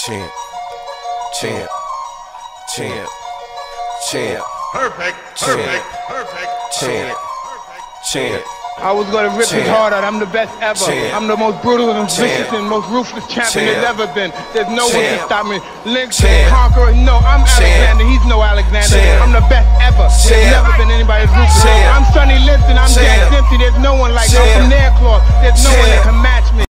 Champ, champ, champ, champ. Perfect, perfect, perfect, champ, champ. I was gonna rip his heart out. I'm the best ever. I'm the most brutal and vicious and most ruthless champion there's ever been. There's no one to stop me. Lynx, conqueror. No, I'm Alexander. He's no Alexander. I'm the best ever. There's never been anybody as ruthless. I'm Sonny Liston. I'm Dan Simpson. There's no one like me. I'm from Nairclaw. There's no one that can match me.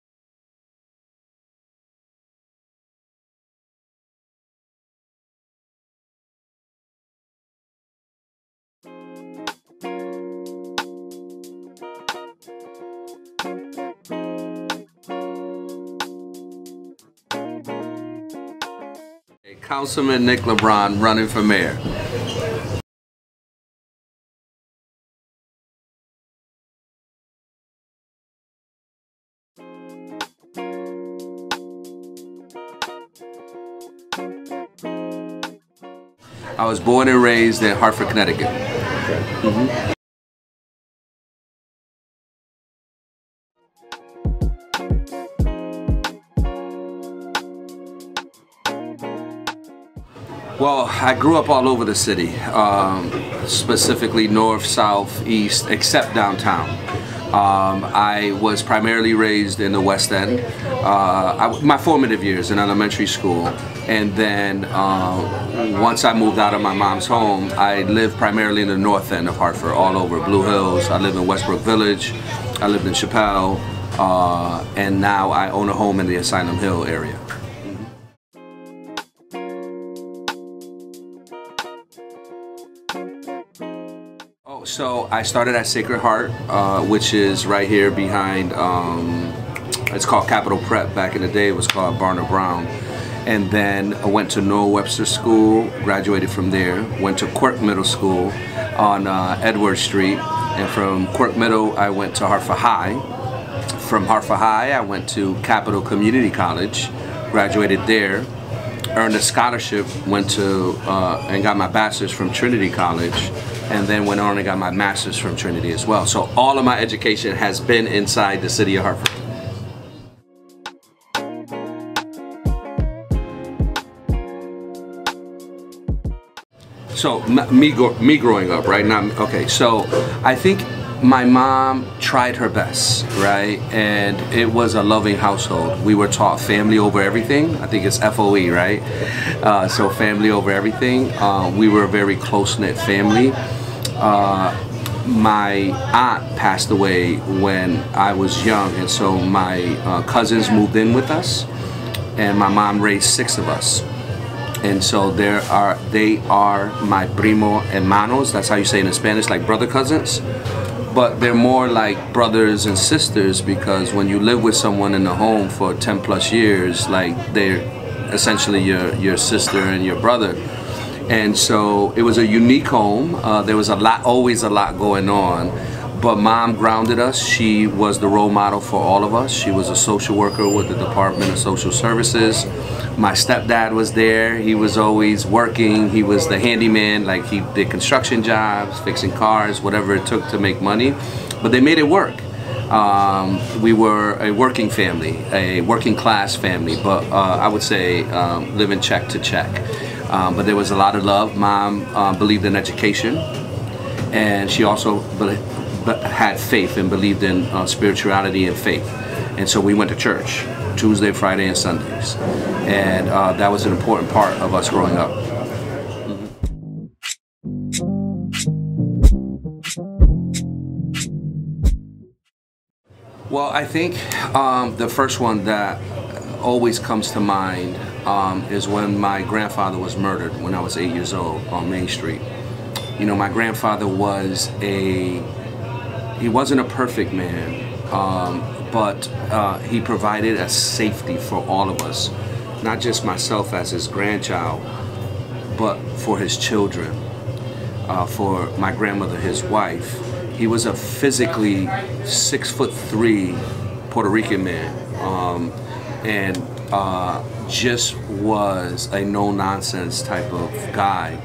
Councilman Nick Lebron running for mayor. I was born and raised in Hartford, Connecticut. Okay. Well, I grew up all over the city, specifically north, south, east, except downtown. I was primarily raised in the West End, my formative years in elementary school, and then once I moved out of my mom's home, I lived primarily in the North End of Hartford, all over Blue Hills. I lived in Westbrook Village, I lived in Chappelle, and now I own a home in the Asylum Hill area. So I started at Sacred Heart, which is right here behind, it's called Capitol Prep. Back in the day it was called Barner Brown. And then I went to Noah Webster School, graduated from there, went to Quirk Middle School on Edward Street, and from Quirk Middle I went to Hartford High. From Hartford High I went to Capital Community College, graduated there, earned a scholarship, went to and got my bachelor's from Trinity College, and then went on and got my master's from Trinity as well. So all of my education has been inside the city of Hartford. So me growing up, right now, okay, so I think my mom tried her best, right? And it was a loving household. We were taught family over everything. I think it's FOE, right? So family over everything. We were a very close-knit family. My aunt passed away when I was young, and so my cousins moved in with us, and my mom raised 6 of us. And so they are my primo hermanos. That's how you say it in Spanish, like brother cousins. But they're more like brothers and sisters, because when you live with someone in the home for 10 plus years, like they're essentially your sister and your brother. And so it was a unique home. There was always a lot going on, but mom grounded us. She was the role model for all of us. She was a social worker with the Department of Social Services. My stepdad was there. He was always working. He was the handyman, like he did construction jobs, fixing cars, whatever it took to make money. But they made it work. We were a working family, a working class family, but I would say living check to check. But there was a lot of love. Mom believed in education, and she also had faith and believed in spirituality and faith. And so we went to church Tuesday, Friday, and Sundays. And that was an important part of us growing up. Well, I think the first one that always comes to mind is when my grandfather was murdered when I was 8 years old on Main Street. You know, my grandfather he wasn't a perfect man, but he provided a safety for all of us, not just myself as his grandchild, but for his children, for my grandmother, his wife. He was a physically 6'3" Puerto Rican man, and just was a no-nonsense type of guy.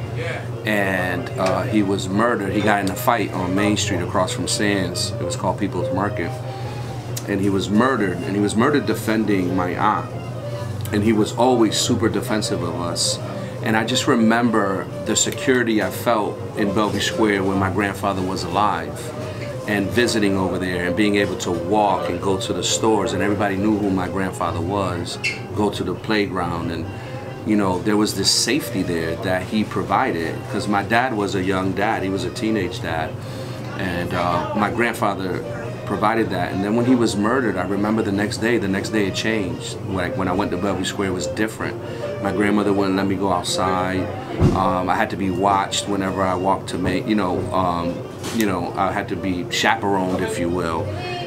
And he was murdered. He got in a fight on Main Street across from Sands. It was called People's Market. And he was murdered, defending my aunt. and he was always super defensive of us. And I just remember the security I felt in Bellevue Square when my grandfather was alive, and visiting over there and being able to walk and go to the stores, and everybody knew who my grandfather was, go to the playground, and you know, there was this safety there that he provided, because my dad was a young dad, he was a teenage dad, and my grandfather provided that. And then when he was murdered, I remember the next day it changed. Like when I went to Bellevue Square, it was different. My grandmother wouldn't let me go outside. I had to be watched whenever I walked to make, I had to be chaperoned, if you will.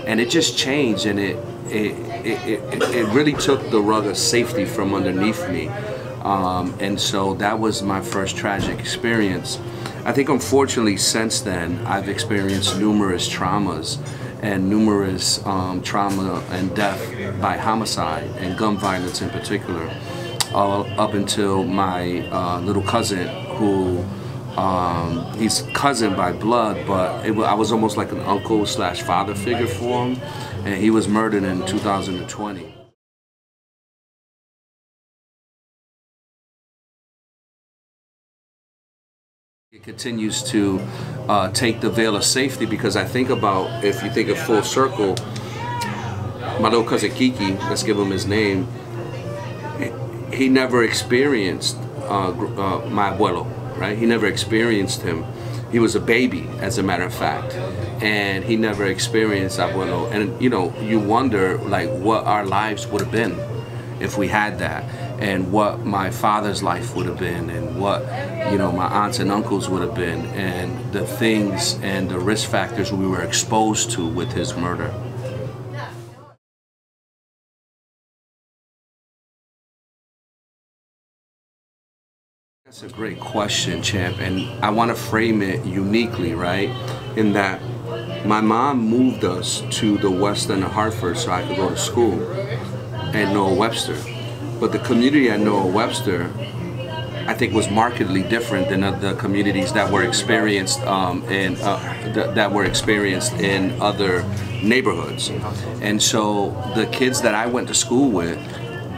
And it just changed, and it really took the rug of safety from underneath me. And so that was my first tragic experience. I think unfortunately since then, I've experienced numerous traumas, and numerous trauma and death by homicide and gun violence in particular, up until my little cousin, who he's cousin by blood, but I was almost like an uncle / father figure for him, and he was murdered in 2020. It continues to take the veil of safety, because I think about, if you think of full circle, my little cousin Kiki, let's give him his name, he never experienced my abuelo, right? He never experienced him. He was a baby, as a matter of fact, and he never experienced abuelo. And you know, you wonder like what our lives would have been if we had that, and what my father's life would have been, and what, you know, my aunts and uncles would have been, and the things and the risk factors we were exposed to with his murder. That's a great question, Champ, and I want to frame it uniquely, right? In that my mom moved us to the west end of Hartford so I could go to school at Noah Webster. But the community at Noah Webster, I think, was markedly different than the communities that were experienced in other neighborhoods. And so the kids that I went to school with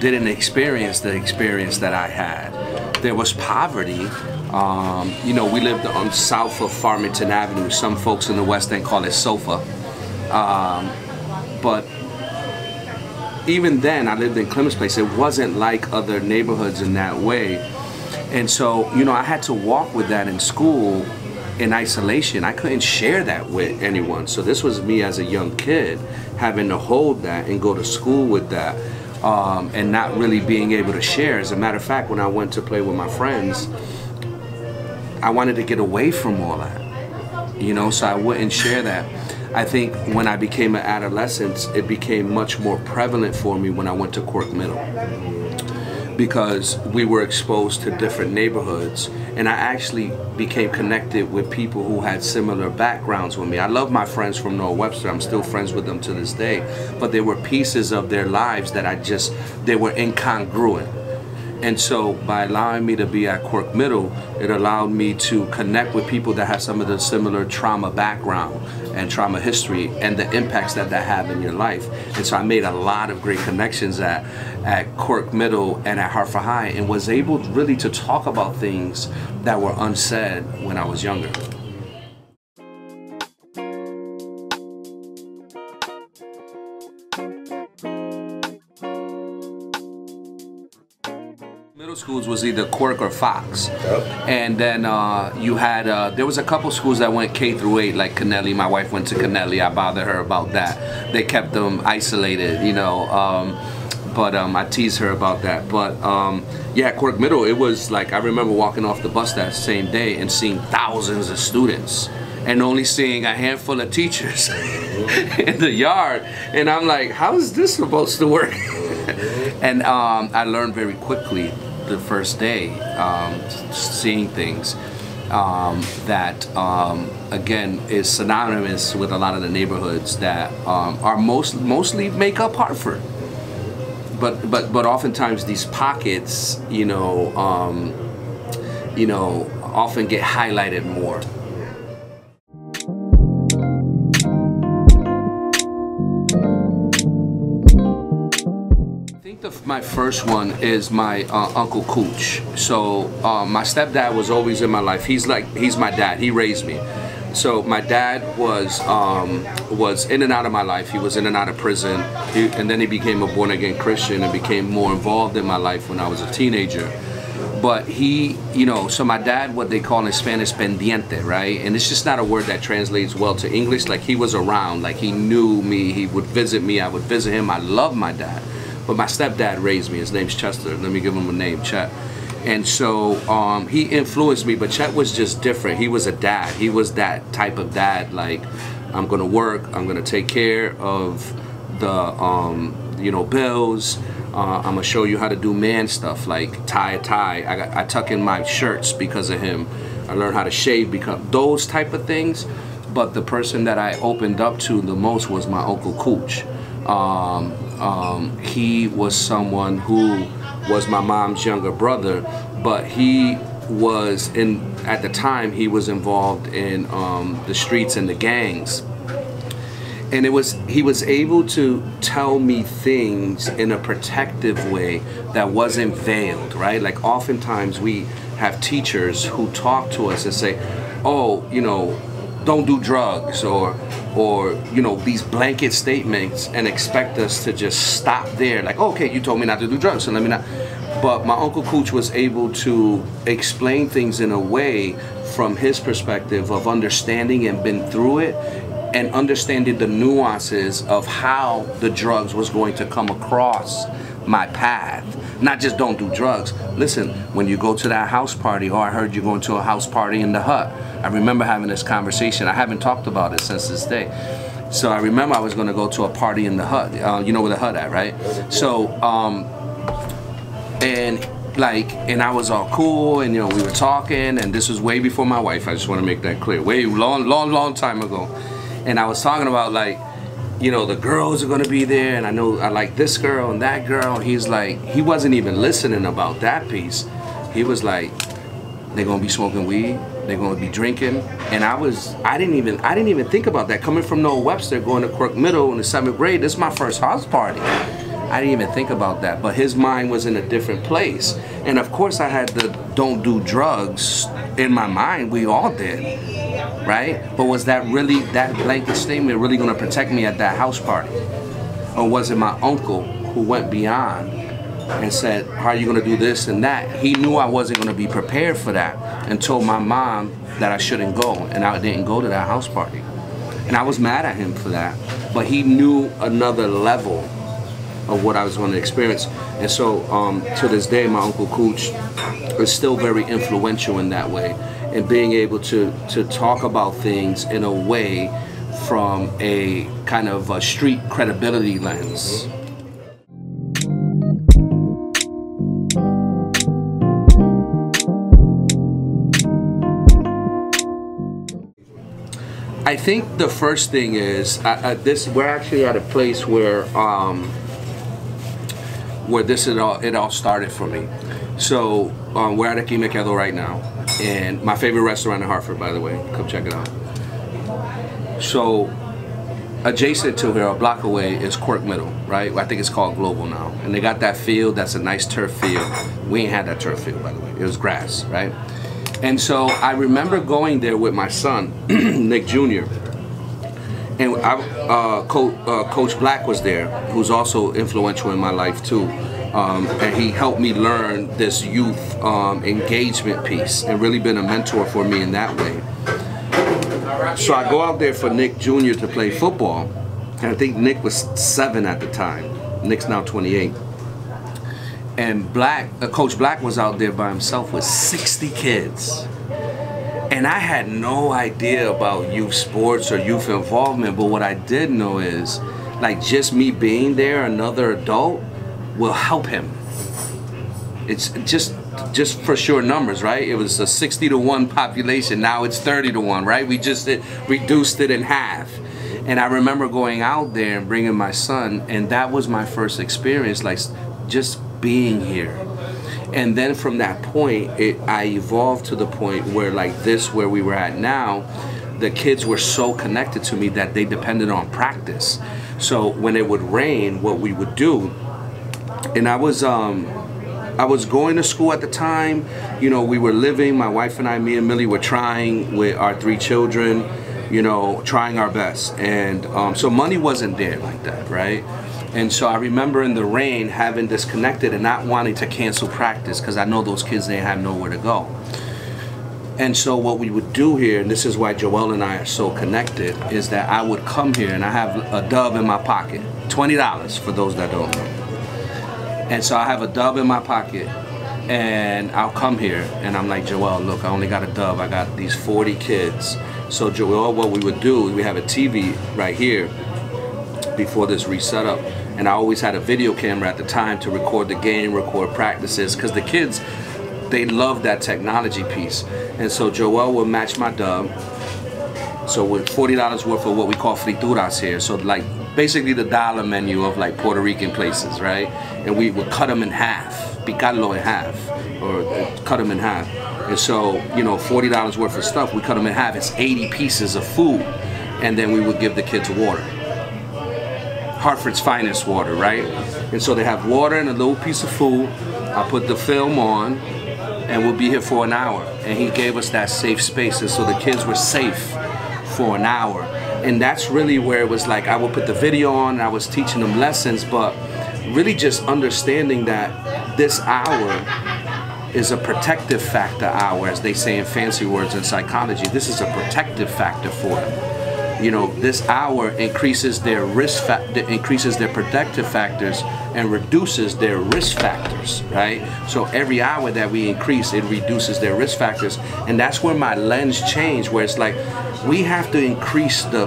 didn't experience the experience that I had. There was poverty. You know, we lived on south of Farmington Avenue. Some folks in the West End call it SOFA. But even then, I lived in Clemens Place. It wasn't like other neighborhoods in that way. And so, you know, I had to walk with that in school in isolation. I couldn't share that with anyone. So this was me as a young kid having to hold that and go to school with that, and not really being able to share. As a matter of fact, when I went to play with my friends, I wanted to get away from all that, you know, so I wouldn't share that. I think when I became an adolescent, it became much more prevalent for me when I went to Quirk Middle, because we were exposed to different neighborhoods, and I actually became connected with people who had similar backgrounds with me. I love my friends from Noah Webster. I'm still friends with them to this day, but there were pieces of their lives that they were incongruent. And so by allowing me to be at Quirk Middle, it allowed me to connect with people that have some of the similar trauma background and trauma history and the impacts that have in your life. And so I made a lot of great connections at Quirk Middle and at Hartford High, and was able really to talk about things that were unsaid when I was younger. Middle schools was either Quirk or Fox. Yep. And then you had, there was a couple schools that went K through 8, like Kennelly. My wife went to Kennelly. I bothered her about that. They kept them isolated, you know, but I teased her about that. But yeah, Quirk Middle, it was like, I remember walking off the bus that same day and seeing thousands of students and only seeing a handful of teachers in the yard. And I'm like, how is this supposed to work? And I learned very quickly the first day, seeing things that again is synonymous with a lot of the neighborhoods that are mostly make up Hartford, but oftentimes these pockets, you know, often get highlighted more. think my first one is my Uncle Cooch. So my stepdad was always in my life. He's my dad. He raised me. So my dad was in and out of my life. He was in and out of prison, and then he became a born-again Christian and became more involved in my life when I was a teenager. But he, you know, so my dad, what they call in Spanish, pendiente, right? And it's just not a word that translates well to English. Like, he was around, like he knew me, he would visit me, I would visit him. I love my dad. But my stepdad raised me. His name's Chester. Let me give him a name, Chet. And so he influenced me, but Chet was just different. He was a dad. He was that type of dad, like, I'm gonna work, I'm gonna take care of the, you know, bills. I'm gonna show you how to do man stuff, like tie a tie. I tuck in my shirts because of him. I learned how to shave because those type of things. But the person that I opened up to the most was my Uncle Cooch. He was someone who was my mom's younger brother, but he was at the time he was involved in the streets and the gangs. And he was able to tell me things in a protective way that wasn't veiled, right? Like, oftentimes we have teachers who talk to us and say, oh, you know, don't do drugs, or you know, these blanket statements, and expect us to just stop there. Like, okay, you told me not to do drugs, so let me not. But my Uncle Cooch was able to explain things in a way from his perspective of understanding and been through it, and understanding the nuances of how the drugs was going to come across my path. Not just don't do drugs. Listen, when you go to that house party, or I heard you're going to a house party in the hut. I remember having this conversation. I haven't talked about it since this day. So I remember I was going to go to a party in the hut. You know where the hut at, right? So, and I was all cool, and you know, we were talking, and this was way before my wife. I just want to make that clear. Way long time ago. And I was talking about, like, you know, the girls are gonna be there, and I know I like this girl and that girl. He's like, he wasn't even listening about that piece. He was like, they're gonna be smoking weed, they're gonna be drinking, and I didn't even think about that. Coming from Noah Webster, going to Quirk Middle in the 7th grade, this is my first house party. I didn't even think about that, but his mind was in a different place. And of course I had the don't do drugs in my mind. We all did, right? But was that really, that blanket statement really gonna protect me at that house party? Or was it my uncle who went beyond and said, how are you gonna do this and that? He knew I wasn't gonna be prepared for that, and told my mom that I shouldn't go, and I didn't go to that house party. And I was mad at him for that, but he knew another level of what I was going to experience. And so to this day, my Uncle Cooch is still very influential in that way, and being able to talk about things in a way from a kind of a street credibility lens. I think the first thing is we're actually at a place where it all started for me. So we're at Aquí Me Quedo right now, and my favorite restaurant in Hartford, by the way. Come check it out. So adjacent to here, a block away, is Quirk Middle, right? I think it's called Global now, and they got that field. That's a nice turf field. We ain't had that turf field, by the way. It was grass, right? And so I remember going there with my son, Nick Jr., and Coach Black was there, who's also influential in my life too. And he helped me learn this youth engagement piece, and really been a mentor for me in that way. So I go out there for Nick Jr. to play football, and I think Nick was 7 at the time. Nick's now 28. And Coach Black was out there by himself with 60 kids. And I had no idea about youth sports or youth involvement, but what I did know is, like, just me being there, another adult, will help him. It's just for sure numbers, right? It was a 60-to-1 population, now it's 30-to-1, right? We just reduced it in half. And I remember going out there and bringing my son, and that was my first experience, like, just being here. And then from that point, I evolved to the point where, like this, where we were at now, the kids were so connected to me that they depended on practice. So when it would rain, what we would do And I was going to school at the time. You know, we were living, my wife and I, me and Millie, were trying with our 3 children, you know, trying our best. And so money wasn't there like that, right? And so I remember in the rain having disconnected and not wanting to cancel practice because I know those kids, they have nowhere to go. And so what we would do here, and this is why Joel and I are so connected, is that I would come here and I have a dub in my pocket, $20 for those that don't know. And so I have a dub in my pocket and I'll come here and I'm like, Joel, look, I only got a dub. I got these 40 kids. So Joel, what we would do, we have a TV right here before this reset up. And I always had a video camera at the time to record the game, record practices, because the kids, they love that technology piece. And so Joel will match my dub. So with $40 worth of what we call frituras here. So like basically the dollar menu of like Puerto Rican places, right? And we would cut them in half, picarlo in half, or cut them in half. And so, you know, $40 worth of stuff, we cut them in half. It's 80 pieces of food. And then we would give the kids water. Hartford's finest water, right? And so they have water and a little piece of food. I put the film on and we'll be here for an hour. And he gave us that safe space, and so the kids were safe for an hour. And that's really where it was like I would put the video on and I was teaching them lessons, but really just understanding that this hour is a protective factor hour, as they say in fancy words in psychology. This is a protective factor for them. You know, this hour increases their risk increases their protective factors and reduces their risk factors, right? So every hour that we increase, it reduces their risk factors. And that's where my lens changed, where it's like, we have to increase the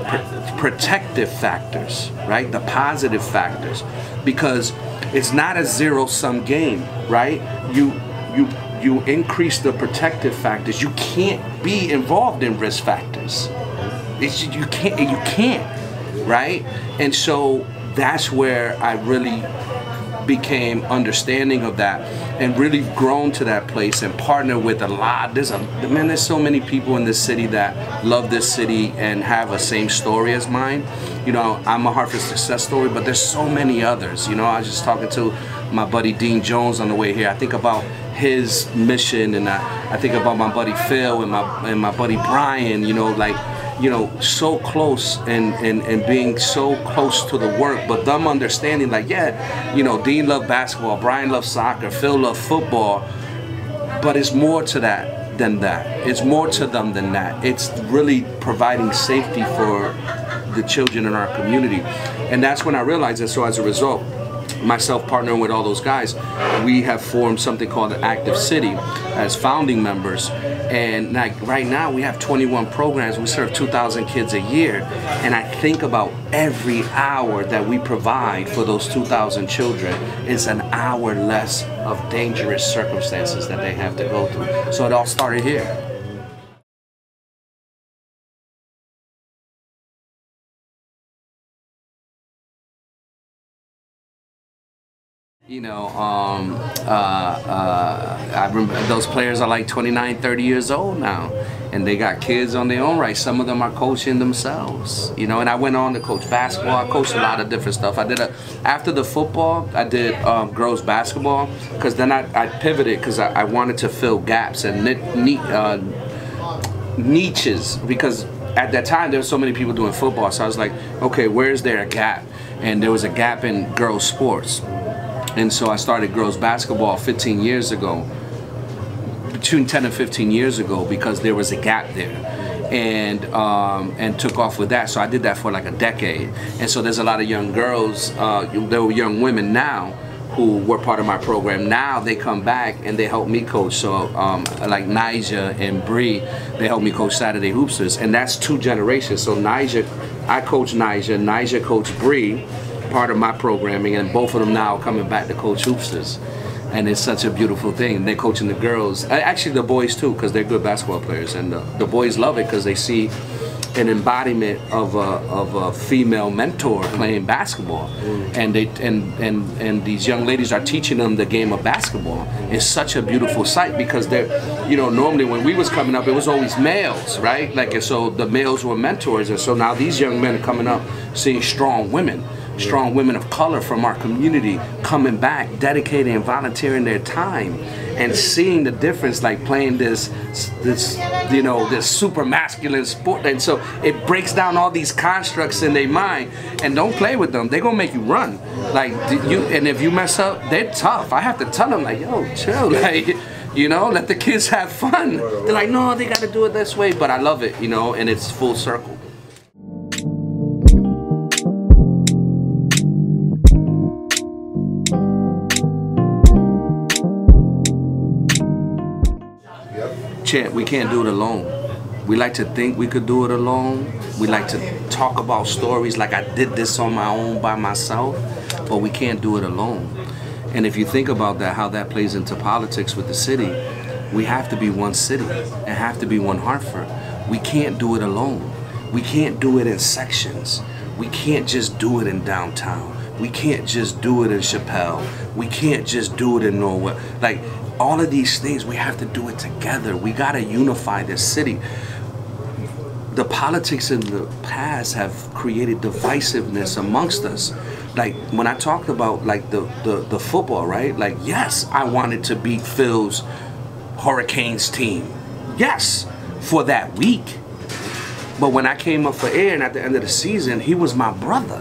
protective factors, right? The positive factors, because it's not a zero-sum game, right? You increase the protective factors. You can't be involved in risk factors. You can't, right? And so that's where I really became understanding of that and really grown to that place and partner with a lot. There's so many people in this city that love this city and have a same story as mine. You know, I'm a Hartford success story, but there's so many others. You know, I was just talking to my buddy Dean Jones on the way here. I think about his mission, and I think about my buddy Phil and my buddy Brian, you know, like, you know, so close and being so close to the work, but them understanding like, yeah, you know, Dean loved basketball, Brian loved soccer, Phil loved football, but it's more to that than that. It's more to them than that. It's really providing safety for the children in our community. And that's when I realized that. So as a result, myself partnering with all those guys, we have formed something called the Active City as founding members. And like right now we have 21 programs. We serve 2,000 kids a year. And I think about every hour that we provide for those 2,000 children is an hour less of dangerous circumstances that they have to go through. So it all started here. You know, I remember those players are like 29, 30 years old now, and they got kids on their own right. Some of them are coaching themselves, you know, and I went on to coach basketball. I coached a lot of different stuff. After the football, I did girls basketball, because then I pivoted because I wanted to fill gaps and niches, because at that time there were so many people doing football. So I was like, okay, where's there a gap? And there was a gap in girls sports. And so I started girls basketball 15 years ago, between 10 and 15 years ago, because there was a gap there, and took off with that. So I did that for like a decade. And so there's a lot of young girls, there were young women now who were part of my program. Now they come back and they help me coach. So like Nyjah and Bree, they help me coach Saturday Hoopsters, and that's 2 generations. So Nyjah, I coach Nyjah, Nyjah coached Bree, part of my programming, and both of them now coming back to coach Hoopsters, and it's such a beautiful thing. They're coaching the girls, actually the boys too, because they're good basketball players, and the boys love it because they see an embodiment of a female mentor playing basketball, and these young ladies are teaching them the game of basketball. It's such a beautiful sight, because they're, you know, normally when we was coming up, it was always males, right? Like, and so the males were mentors, and so now these young men are coming up seeing strong women of color from our community coming back, dedicating and volunteering their time, and seeing the difference, like playing this you know, this super masculine sport. And so it breaks down all these constructs in their mind. And don't play with them, they're gonna make you run. Like and if you mess up, they're tough. I have to tell them, like, yo, chill, like, you know, let the kids have fun. They're like, no, they gotta do it this way, but I love it, you know, and it's full circle. Champ, we can't do it alone. We like to think we could do it alone. We like to talk about stories like I did this on my own by myself, but we can't do it alone. And if you think about that, how that plays into politics with the city, we have to be one city and have to be one Hartford. We can't do it alone. We can't do it in sections. We can't just do it in downtown. We can't just do it in Chappelle. We can't just do it in Norway. Like, all of these things, we have to do it together. We gotta unify this city. The politics in the past have created divisiveness amongst us. Like when I talked about like the football, right? Like, yes, I wanted to beat Phil's Hurricanes team. Yes, for that week. But when I came up for air and at the end of the season, he was my brother.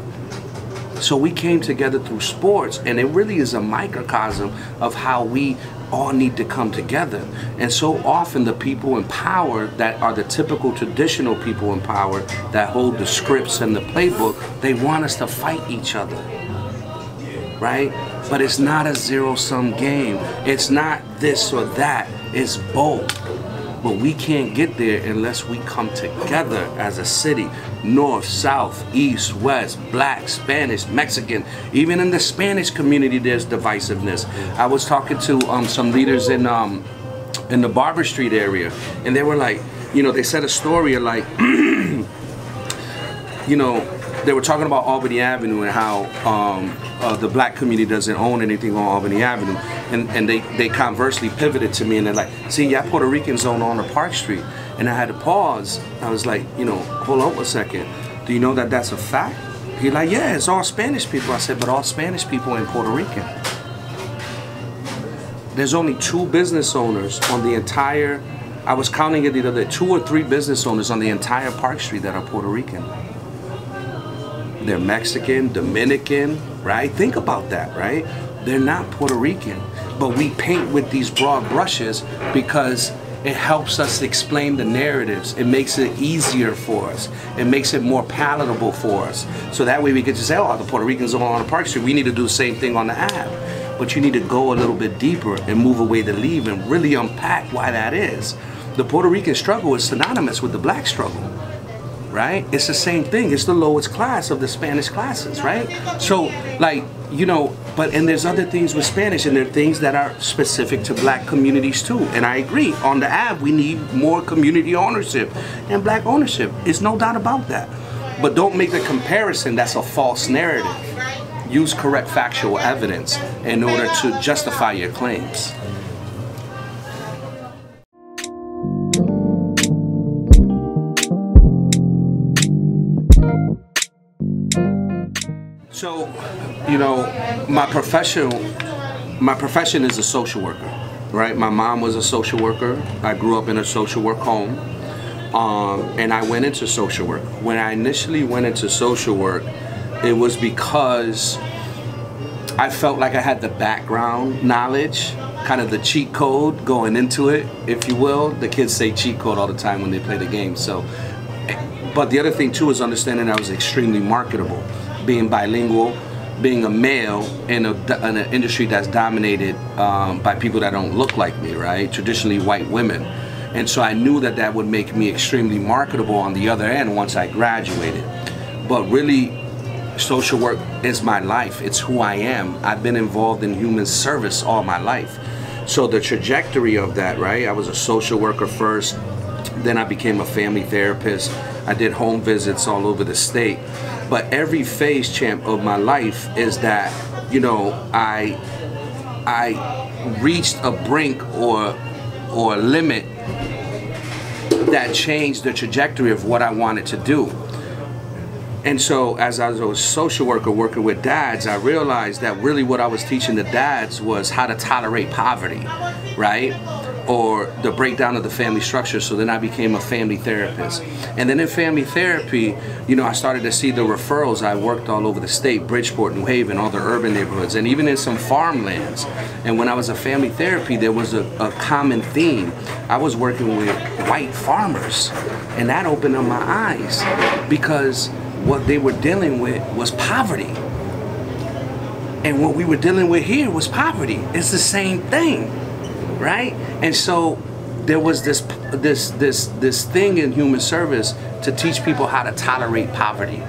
So we came together through sports, and it really is a microcosm of how we all need to come together. And so often the people in power that are the typical traditional people in power that hold the scripts and the playbook, they want us to fight each other, right? But it's not a zero-sum game. It's not this or that, it's both. But we can't get there unless we come together as a city. North, south, east, west, black, Spanish, Mexican. Even in the Spanish community, there's divisiveness. I was talking to some leaders in the Barber Street area, and they were like, you know, they said a story of like, you know, they were talking about Albany Avenue and how the black community doesn't own anything on Albany Avenue. And they conversely pivoted to me and they're like, see, y'all Puerto Ricans own on the Park Street. And I had to pause. I was like, you know, hold on a second. Do you know that that's a fact? He's like, yeah, it's all Spanish people. I said, but all Spanish people ain't Puerto Rican. There's only 2 business owners on the entire, I was counting it the other day, 2 or 3 business owners on the entire Park Street that are Puerto Rican. They're Mexican, Dominican, right? Think about that, right? They're not Puerto Rican, but we paint with these broad brushes because it helps us explain the narratives. It makes it easier for us. It makes it more palatable for us. So that way we can just say, oh, the Puerto Ricans are on the Park Street. We need to do the same thing on the Ave. But you need to go a little bit deeper and move away the leave and really unpack why that is. The Puerto Rican struggle is synonymous with the black struggle, right? It's the same thing. It's the lowest class of the Spanish classes, right? So, like, you know, and there's other things with Spanish, and there are things that are specific to black communities too. And I agree, on the Ave, we need more community ownership and black ownership. It's no doubt about that. But don't make the comparison. That's a false narrative. Use correct factual evidence in order to justify your claims. So, you know, my profession is a social worker, right? My mom was a social worker. I grew up in a social work home, and I went into social work. When I initially went into social work, it was because I felt like I had the background knowledge, kind of the cheat code going into it, if you will. The kids say cheat code all the time when they play the game. So, but the other thing too is understanding I was extremely marketable. Being bilingual, being a male in an industry that's dominated by people that don't look like me, right? Traditionally white women. And so I knew that that would make me extremely marketable on the other end once I graduated. But really, social work is my life. It's who I am. I've been involved in human service all my life. So the trajectory of that, right? I was a social worker first, then I became a family therapist. I did home visits all over the state. But every phase, champ, of my life is that, you know, I reached a brink or a limit that changed the trajectory of what I wanted to do. And so as I was a social worker working with dads, I realized that really what I was teaching the dads was how to tolerate poverty, right? Or the breakdown of the family structure. So then I became a family therapist. And then in family therapy, you know, I started to see the referrals. I worked all over the state, Bridgeport, New Haven, all the urban neighborhoods, and even in some farmlands. And when I was a family therapy, there was a common theme. I was working with white farmers, and that opened up my eyes because what they were dealing with was poverty. And what we were dealing with here was poverty. It's the same thing, right? And so there was this thing in human service to teach people how to tolerate poverty,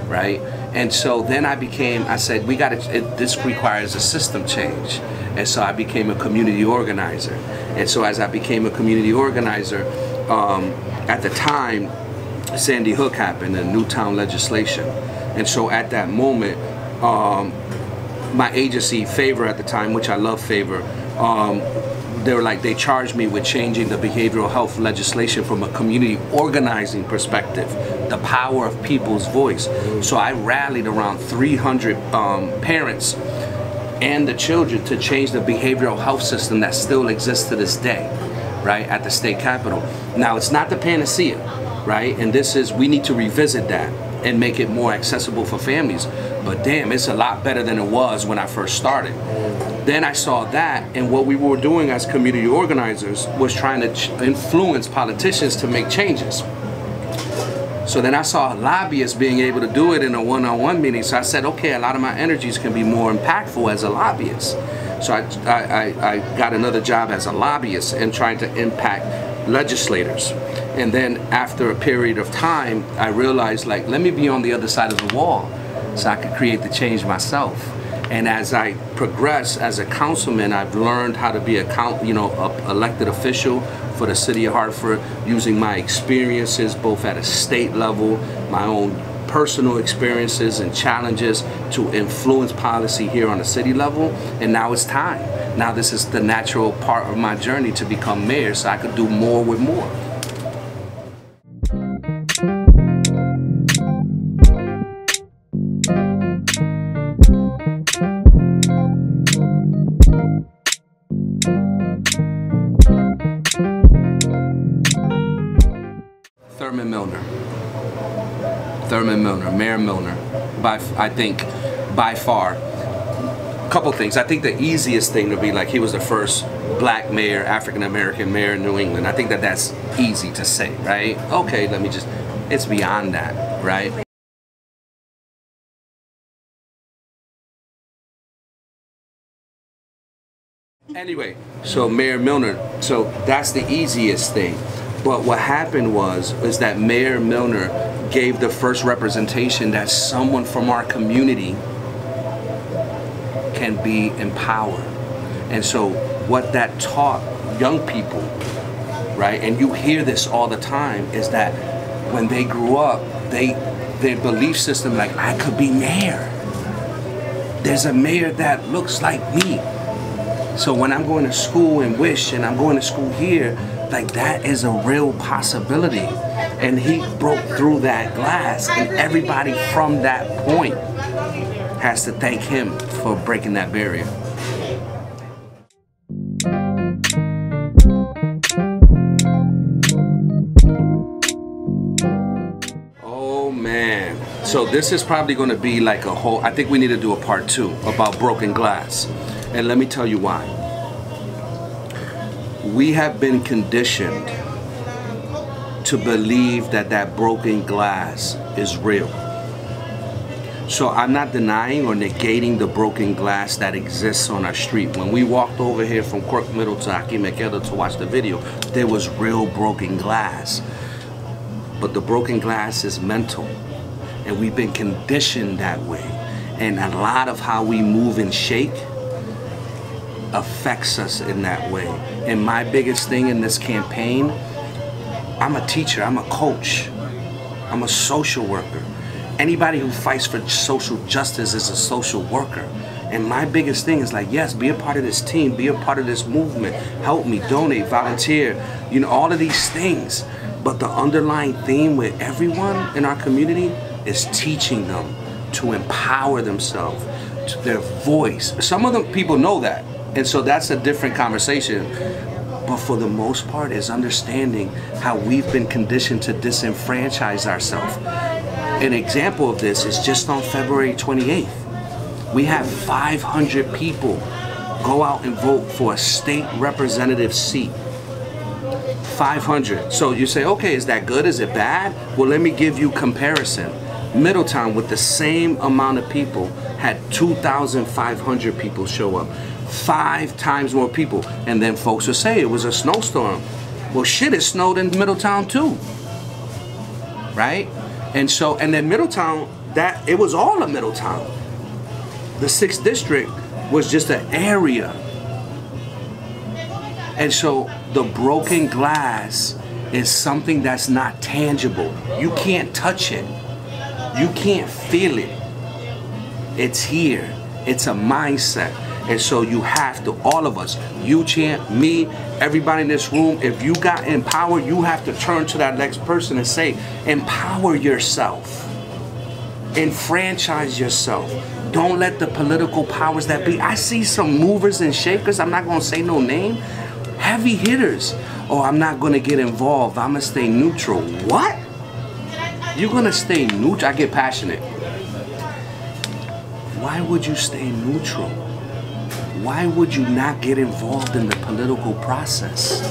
right? And so then I said, this requires a system change. And so I became a community organizer. And so as I became a community organizer, at the time, Sandy Hook happened, the Newtown legislation. And so at that moment, my agency, Favor at the time, which I love Favor, they charged me with changing the behavioral health legislation from a community organizing perspective, the power of people's voice. So I rallied around 300 parents and the children to change the behavioral health system that still exists to this day, right, at the state capitol. Now, it's not the panacea, right, and we need to revisit that and make it more accessible for families. But damn, it's a lot better than it was when I first started. Then I saw that, and what we were doing as community organizers was trying to influence politicians to make changes. So then I saw lobbyists being able to do it in a one-on-one meeting. So I said, okay, a lot of my energies can be more impactful as a lobbyist. So I got another job as a lobbyist and trying to impact legislators. And then after a period of time, I realized, like, let me be on the other side of the wall so I could create the change myself. And as I progress as a councilman, I've learned how to be an elected official for the city of Hartford, using my experiences both at a state level, my own personal experiences and challenges to influence policy here on the city level. And now it's time. Now this is the natural part of my journey to become mayor, so I could do more with more. Mayor Milner, I think by far. A couple things. I think the easiest thing to be like, he was the first black mayor, African-American mayor in New England. I think that's easy to say, right? Okay, it's beyond that, right? Anyway, so Mayor Milner, so that's the easiest thing. But what happened is that Mayor Milner gave the first representation that someone from our community can be empowered. And so what that taught young people, right, and you hear this all the time, is that when they grew up, their belief system, like, I could be mayor. There's a mayor that looks like me. So when I'm going to school in Wish and I'm going to school here, like, that is a real possibility. And he broke through that glass, and everybody from that point has to thank him for breaking that barrier. Oh man. So this is probably going to be like a whole, I think we need to do a part 2 about broken glass. And let me tell you why. We have been conditioned to believe that broken glass is real. So I'm not denying or negating the broken glass that exists on our street. When we walked over here from Quirk Middle to Hakeem Ekedo to watch the video, there was real broken glass. But the broken glass is mental, and we've been conditioned that way. And a lot of how we move and shake affects us in that way. And my biggest thing in this campaign, I'm a teacher, I'm a coach, I'm a social worker. Anybody who fights for social justice is a social worker. And my biggest thing is like, yes, be a part of this team, be a part of this movement, help me, donate, volunteer, you know, all of these things. But the underlying theme with everyone in our community is teaching them to empower themselves, to their voice. Some of them people know that, and so that's a different conversation. But for the most part, is understanding how we've been conditioned to disenfranchise ourselves. An example of this is just on February 28th. We have 500 people go out and vote for a state representative seat. 500. So you say, okay, is that good? Is it bad? Well, let me give you comparison. Middletown, with the same amount of people, had 2,500 people show up. 5 times more people. And then folks will say it was a snowstorm. Well, shit, it snowed in Middletown too. Right? And so, and then Middletown, it was all of Middletown. The 6th district was just an area. And so the broken glass is something that's not tangible. You can't touch it. You can't feel it. It's here. It's a mindset. And so you have to, all of us, you, Champ, me, everybody in this room, if you got empowered, you have to turn to that next person and say, empower yourself. Enfranchise yourself. Don't let the political powers that be. I see some movers and shakers, I'm not going to say no name, heavy hitters. Oh, I'm not going to get involved. I'm going to stay neutral. What? You're going to stay neutral? I get passionate. Why would you stay neutral? Why would you not get involved in the political process?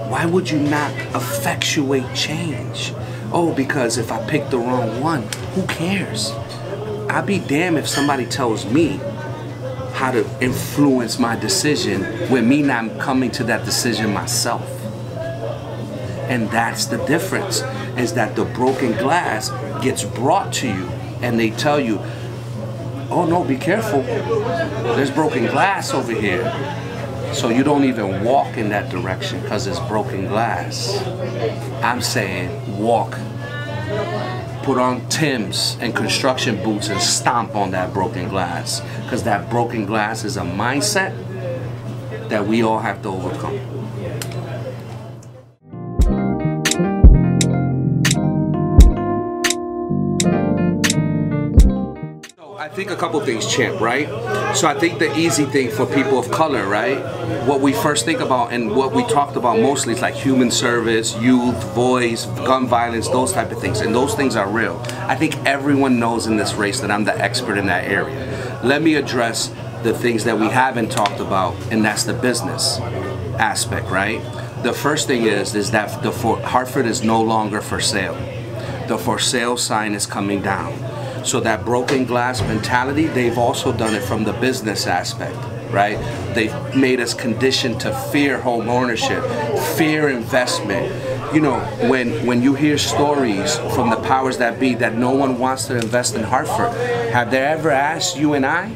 Why would you not effectuate change? Oh, because if I pick the wrong one, who cares? I'd be damned if somebody tells me how to influence my decision with me not coming to that decision myself. And that's the difference, is that the broken glass gets brought to you and they tell you, oh no, be careful, there's broken glass over here. So you don't even walk in that direction because it's broken glass. I'm saying walk, put on Timbs and construction boots and stomp on that broken glass, because that broken glass is a mindset that we all have to overcome. I think a couple things, Champ, right? So I think the easy thing for people of color, right? What we first think about and what we talked about mostly is like human service, youth, voice, gun violence, those type of things. And those things are real. I think everyone knows in this race that I'm the expert in that area. Let me address the things that we haven't talked about, and that's the business aspect, right? The first thing is that Hartford is no longer for sale. The for sale sign is coming down. So that broken glass mentality, they've also done it from the business aspect, right? They've made us conditioned to fear home ownership, fear investment. You know, when you hear stories from the powers that be that no one wants to invest in Hartford, have they ever asked you and I?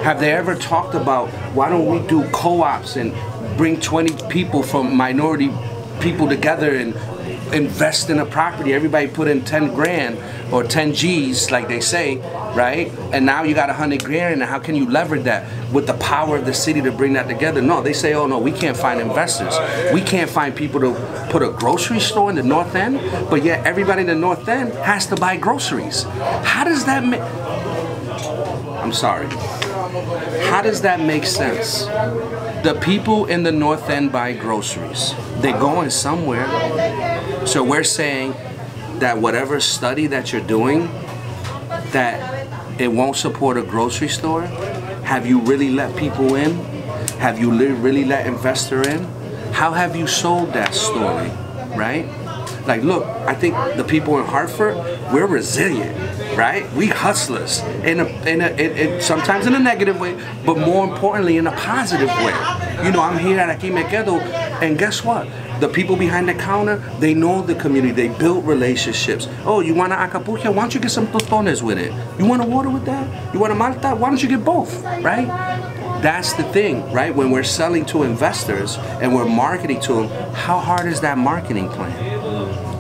Have they ever talked about, why don't we do co-ops and bring 20 people from minority people together and invest in a property? Everybody put in 10 grand or 10 G's, like they say, right? And now you got 100 grand, and how can you leverage that with the power of the city to bring that together? No, they say, oh no, we can't find investors. We can't find people to put a grocery store in the North End, but yet everybody in the North End has to buy groceries. How does that make... I'm sorry. How does that make sense? The people in the North End buy groceries. They're going somewhere. So we're saying that whatever study that you're doing, that it won't support a grocery store. Have you really let people in? Have you really let investor in? How have you sold that story, right? Like, look, I think the people in Hartford, we're resilient, right? We hustlers, sometimes in a negative way, but more importantly in a positive way. You know, I'm here at Aquí Me Quedo, and guess what? The people behind the counter, they know the community, they build relationships. Oh, you want an Acapulco? Why don't you get some tostones with it? You want a water with that? You want a Malta? Why don't you get both, right? That's the thing, right? When we're selling to investors and we're marketing to them, how hard is that marketing plan?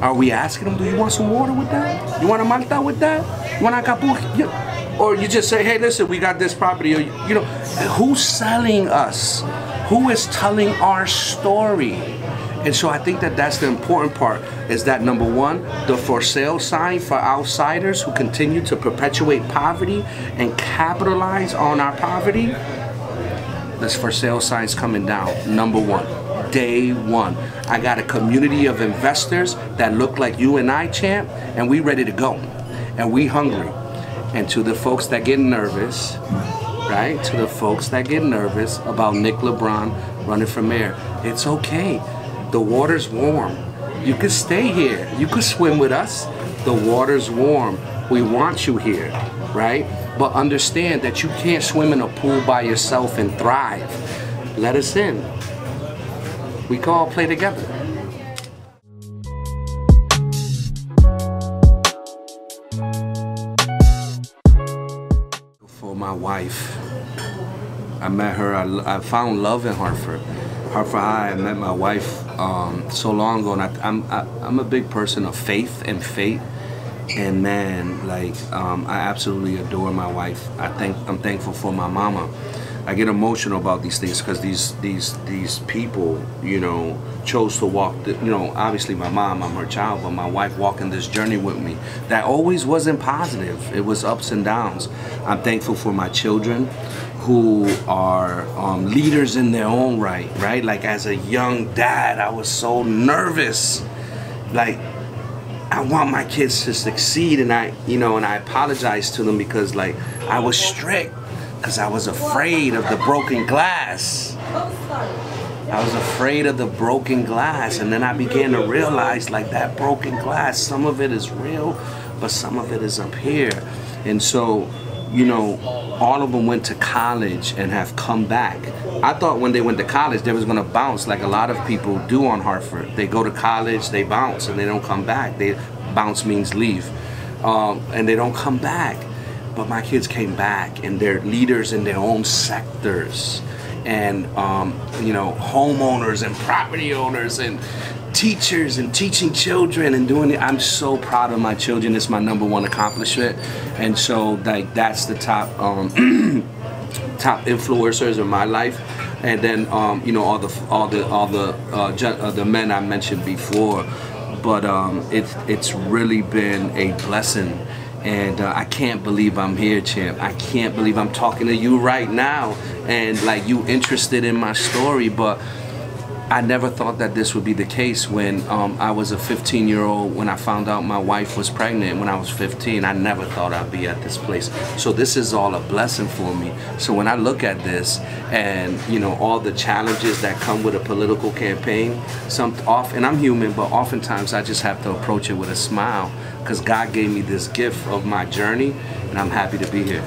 Are we asking them, do you want some water with that? You want a Malta with that? You want Acapulco? Yeah. Or you just say, hey, listen, we got this property. Or, you know, who's selling us? Who is telling our story? And so I think that that's the important part, is that number one, the for sale sign for outsiders who continue to perpetuate poverty and capitalize on our poverty, this for sale sign's coming down, number one. Day one. I got a community of investors that look like you and I, champ, and we ready to go. And we hungry. And to the folks that get nervous, right? To the folks that get nervous about Nick Lebron running for mayor, it's okay. The water's warm. You could stay here. You could swim with us. The water's warm. We want you here, right? But understand that you can't swim in a pool by yourself and thrive. Let us in. We can all play together. For my wife, I met her, I found love in Hartford. Hartford High, I met my wife so long ago, and I'm a big person of faith and fate. And man, like I absolutely adore my wife. I'm thankful for my mama. I get emotional about these things because these people, you know, chose to walk. You know, obviously my mom, I'm her child, but my wife walking this journey with me. That always wasn't positive. It was ups and downs. I'm thankful for my children, who are leaders in their own right. Right? Like as a young dad, I was so nervous. Like, I want my kids to succeed, and I apologize to them because like I was strict. Because I was afraid of the broken glass. I was afraid of the broken glass, and then I began to realize like that broken glass, some of it is real, but some of it is up here. And so, you know, all of them went to college and have come back. I thought when they went to college they was gonna bounce like a lot of people do on Hartford. They go to college, they bounce, and they don't come back. They bounce means leave, and they don't come back. But my kids came back, and they're leaders in their own sectors, and you know, homeowners and property owners and teachers and teaching children and doing it. I'm so proud of my children. It's my #1 accomplishment, and so like that's the top top influencers in my life. And then you know, all the men I mentioned before, but it's really been a blessing. And I can't believe I'm here, champ. I can't believe I'm talking to you right now, and like you interested in my story. But I never thought that this would be the case when I was a 15-year-old, when I found out my wife was pregnant when I was 15. I never thought I'd be at this place. So this is all a blessing for me. So when I look at this and, you know, all the challenges that come with a political campaign, and I'm human, but oftentimes I just have to approach it with a smile, because God gave me this gift of my journey, and I'm happy to be here.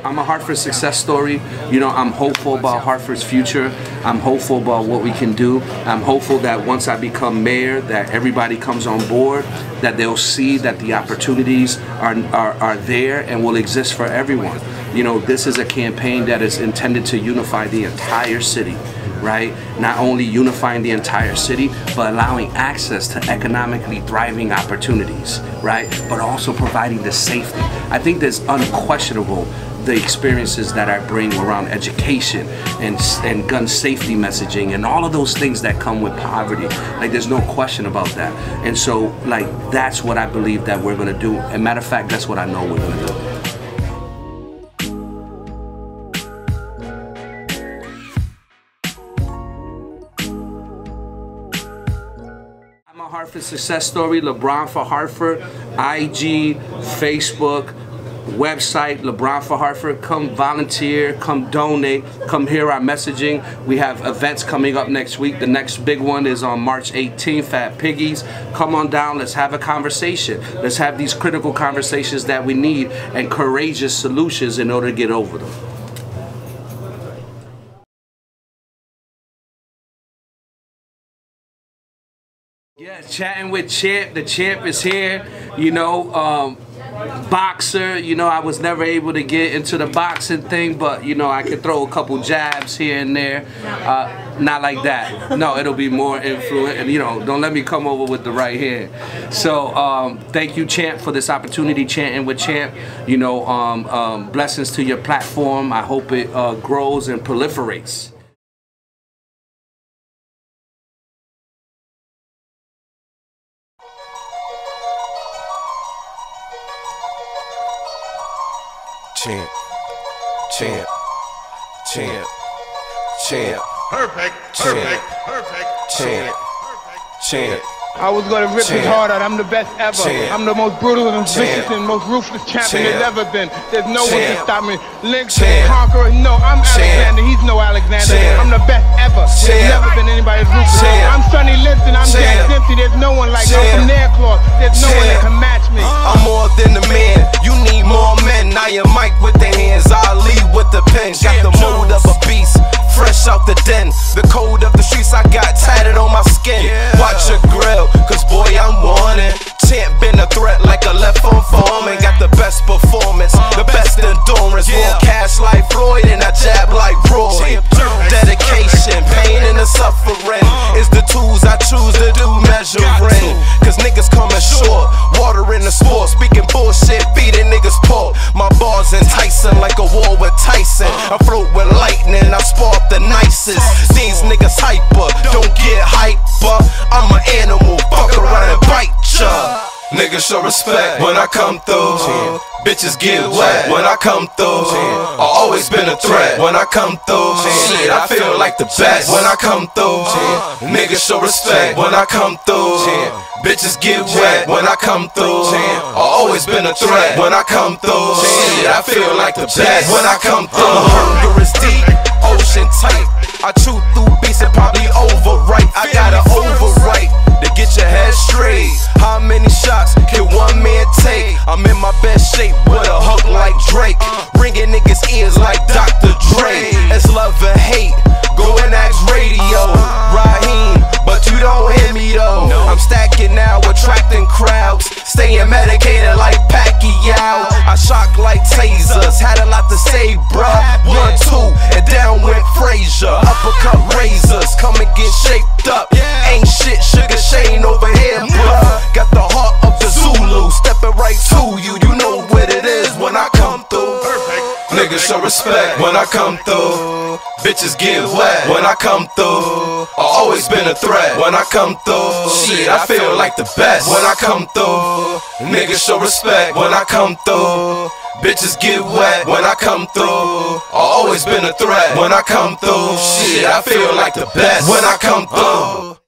I'm a Hartford success story. You know, I'm hopeful about Hartford's future. I'm hopeful about what we can do. I'm hopeful that once I become mayor, that everybody comes on board, that they'll see that the opportunities are there and will exist for everyone. You know, this is a campaign that is intended to unify the entire city, right? Not only unifying the entire city, but allowing access to economically thriving opportunities, right? But also providing the safety. I think there's unquestionable the experiences that I bring around education and gun safety messaging and all of those things that come with poverty. Like, there's no question about that. And so, like, that's what I believe that we're gonna do. And matter of fact, that's what I know we're gonna do. I'm a Hartford success story, LeBron for Hartford, IG, Facebook, website, LeBron for Hartford. Come volunteer, come donate, come hear our messaging. We have events coming up next week. The next big one is on March 18th at Piggy's. Come on down, let's have a conversation. Let's have these critical conversations that we need and courageous solutions in order to get over them. Yeah, chatting with Champ. The Champ is here, you know, boxer. You know, I was never able to get into the boxing thing, but, you know, I could throw a couple jabs here and there. Not like that. No, it'll be more influent, and you know, don't let me come over with the right hand. So thank you, Champ, for this opportunity, chanting with Champ. You know, blessings to your platform. I hope it grows and proliferates. Champ, champ, champ, champ. Perfect, perfect, perfect, Champ, champ. I was gonna rip his heart out. I'm the best ever. Champ. I'm the most brutal and vicious Champ. and most ruthless champion there's Champ. ever been. There's no one to Champ. stop me. Lynx, Champ. conqueror. No, I'm Champ. Alexander. He's no Alexander. Champ. I'm the best ever. There's Champ. never been anybody's ruthless. Champ. I'm Sonny Liston. I'm Champ. Jack Dempsey. There's no one like me. Champ. I'm from Nairclaw. There's no one that Champ. can match me. I'm more than a man. You need more men. I am Mike with the hands. I lead with the pen. Got the mold of a beast. Fresh out the den. The code of the streets I got tatted on my skin. Watch your grill, cause boy I'm wanted. Champ been a threat like a left on foreman. Got the best performance, the best endurance. More cash like Floyd and I jab like Roy. Dedication, pain and the suffering is the tools I choose to do measuring. Cause niggas coming short, water in the sport. Speaking bullshit, feeding niggas pork. My bars enticing like a war with Tyson. I float with lightning, I spark the nicest. These niggas hyper, don't get hyper. I'm an animal, fuck around and bite ya. Niggas show respect when I come through. Bitches get wet when I come through. I always been a threat when I come through. Shit, I feel like the best when I come through. Niggas show respect when I come through. Bitches get wet when I come through. I always been a threat when I come through. Shit, I feel like the best when I come through. Hunger is deep, ocean tight. I chew through beats and probably overwrite. I gotta overwrite to get your head straight. How many shots can one man take? I'm in my best shape with a hook like Drake. Ringing niggas' ears like Dr. Dre. It's love and hate, go and ask radio. Raheem, but you don't hear me though. I'm stacking now, attracting crowds. Staying medicated like Pacquiao. I shock like tasers, had a lot to say, bruh. 1, 2, and down went Frazier. Uppercut razors, come and get shaped up. Ain't shit, Sugar Shane over here, bruh. Got the heart of the Zulu, stepping right to you. You know what it is when I come through. Niggas show respect when I come through. Bitches get wet when I come through. I always been a threat when I come through. Shit, I feel like the best when I come through. Niggas show respect when I come through. Bitches get wet when I come through. I always been a threat when I come through. Shit, I feel like the best when I come through.